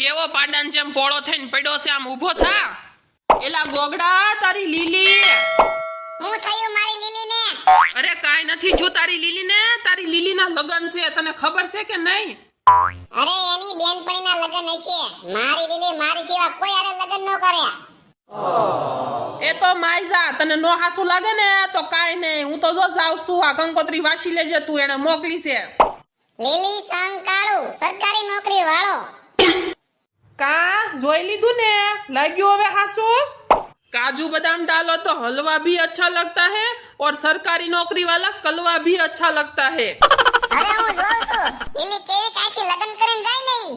કેવો પાડાન જેમ પોળો થઈને પડ્યો છે, આમ ઊભો થા. એલા ગોગડા, તારી લીલી. હું થયું મારી લીલીને? અરે કાઈ નથી જો તારી લીલીને. તારી લીલીના લગન છે, તને ખબર છે કે નહીં? અરે એની બેનપણીના લગન હશે. મારી લીલી મારી જેવા કોઈ આરે લગન ન કરે. એ તો માઈજા, તને નો હાસુ લાગે ને તો કાઈ નહીં, હું તો જો જાઉં છું. આ કંકોત્રી વાસી લેજે તું, એને મોકલી છે. લીલી સંગ કાળુ સરકારી નોકરી વાળો. કા જોઈ લીધું ને? લાગ્યું હવે હાસુ? काजू बादाम डालो तो हलवा भी अच्छा लगता है और सरकारी नौकरी वाला कलवा भी अच्छा लगता है. अरे હું જોઉં છું લીલી કેવી કાચી લગન કરીને જાય નહીં.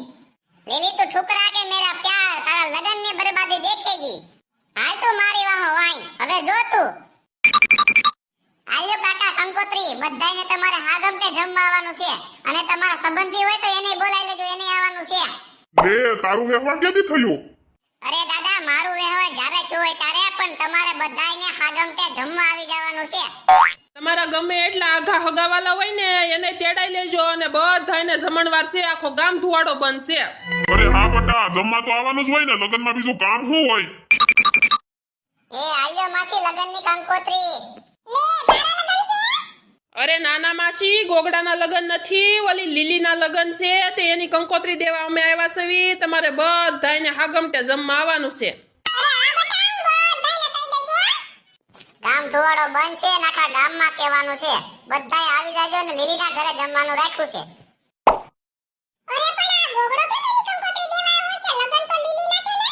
લીલી તો ઠુકરા કે મેરા પ્યાર તારા લગન ને બરબાદી દેખેગી. હાલ તો મારી વાહો વાઈ. હવે જો તું આલ્યો કાકા કંકોત્રી બધાયને તમારે હાગમટે જમવા આવવાનું છે અને તમારા સંબંધી હોય તો એને બોલાવી લેજો, એને આવવાનું છે. લે તારું વ્યવહાર ક્યાંથી થયું? અરે દાદા મારું વ્યવહાર જ્યારે છું હોય ત્યારે, પણ તમારે બધાયને હાગમટે જમવા આવી જવાનું છે. તમારા ગમે એટલા આઘા હગાવાલા હોય ને એને તેડાઈ લેજો અને બધાયને જમણવાર છે. આખો ગામ ધુવાડો બનશે. અરે હા બટા, જમવા તો આવવાનું જ હોય ને, લગનમાં બીજું કામ શું હોય? એ આલ્યો માસી લગનની કંકોત્રી. અરે નાના માસી, ગોગડાના લગન નથી, ઓલી લીલીના લગન છે, તે એની કંકોત્રી દેવા અમે આવ્યા છીએ. તમારે બધાયને હાગમટે જમવા આવવાનું છે. ગામ ધોવાડો બંધ છે, આખા ગામમાં કહેવાનું છે બધાય આવી જાજો ને લીલીના ઘરે જમવાનું રાખ્યું છે. અરે પણ આ ગોગડો કેમ એની કંકોત્રી દેવા આવ્યો છે? લગન તો લીલીના છે ને?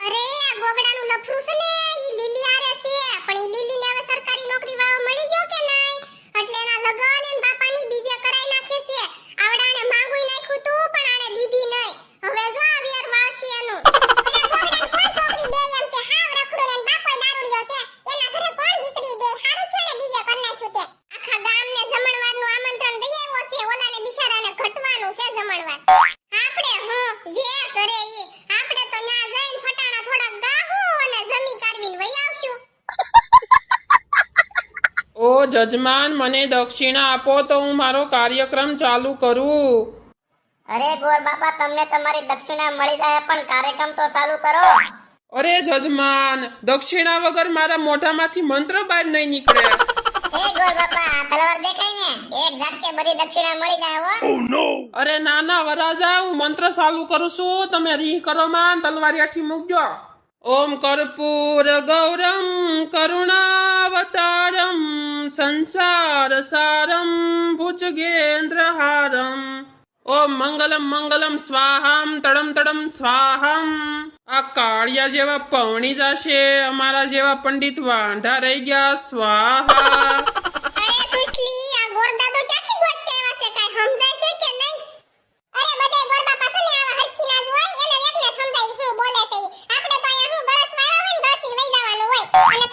અરે આ ગોગડાનું લફરું છે ને, ઈ લીલી આરે છે, પણ ઈ લીલીને હવે સરકારી નોકરી વાળો મળી ગયો કે નહીં, એટલે એના લગન એન બાપાની બીજે કરાઈ નાખે છે. આવડાને માંગુઈ નાખ્યું તું પણ આને દીધી નહીં. હવે જો આવિયાર વાળશે એનું. અને ગોગડાને કોણ છોકરી દે એમ છે? હાવ રખડો ને બાપોય દારૂડિયો છે. એના ઘરે કોણ દીકરી દે? હારું છે ને બીજે કર નાખ્યું તે. આખા ગામને જમણવારનું આમંત્રણ દઈ આવ્યો છે. ઓલાને બિચારાને ઘટવાનું છે જમણવાર. આપણે હું જે કરે ઈ, આપણે તો ના જઈને ફટાણા થોડાક ગાહું અને જમી કાઢવીને વઈ આવશું. ઓ જજમાન, મને દક્ષિણા આપો તો હું મારો કાર્યક્રમ ચાલુ કરું. અરે ગોર બાપા, તમને તમારી દક્ષિણા મળી જાય પણ કાર્યક્રમ તો ચાલુ કરો. અરે જજમાન, દક્ષિણા વગર મારા મોઢામાંથી મંત્ર બહાર નહીં નીકળે. હે ગોર બાપા, આ તલવાર દેખાય ને, એક ઝટકે બધી દક્ષિણા મળી જાય હો. અરે નાના વરાજા, હું મંત્ર ચાલુ કરું છું, તમે રીહ કરો માં, તલવારી આઠી મૂકજો. ઓમ કર્પૂર ગૌરમ કરુણાવતારમ સંસાર સારમ ભુજગેન્દ્રહારમ ઓમ મંગલમ મંગલમ સ્વાહમ તડમ તડમ સ્વાહમ. આ કાળિયા જેવા પવણી જશે, અમારા જેવા પંડિત વાંઢા રહી ગયા. સ્વાહા. અરે સુશલી, આ ગોર દાદો ક્યાંથી ગોતતે આવ્યા છે? કાઈ સમજાય છે કે નહીં? અરે બધે ગોર બાપા છે ને આવા હરખી ના જ હોય, એને એકને સમજાય હું બોલે છે ઈ. આપણે તો અહીંયા હું ગળસ વાળા હોય ને ડોસીને વઈ જવાનું હોય અને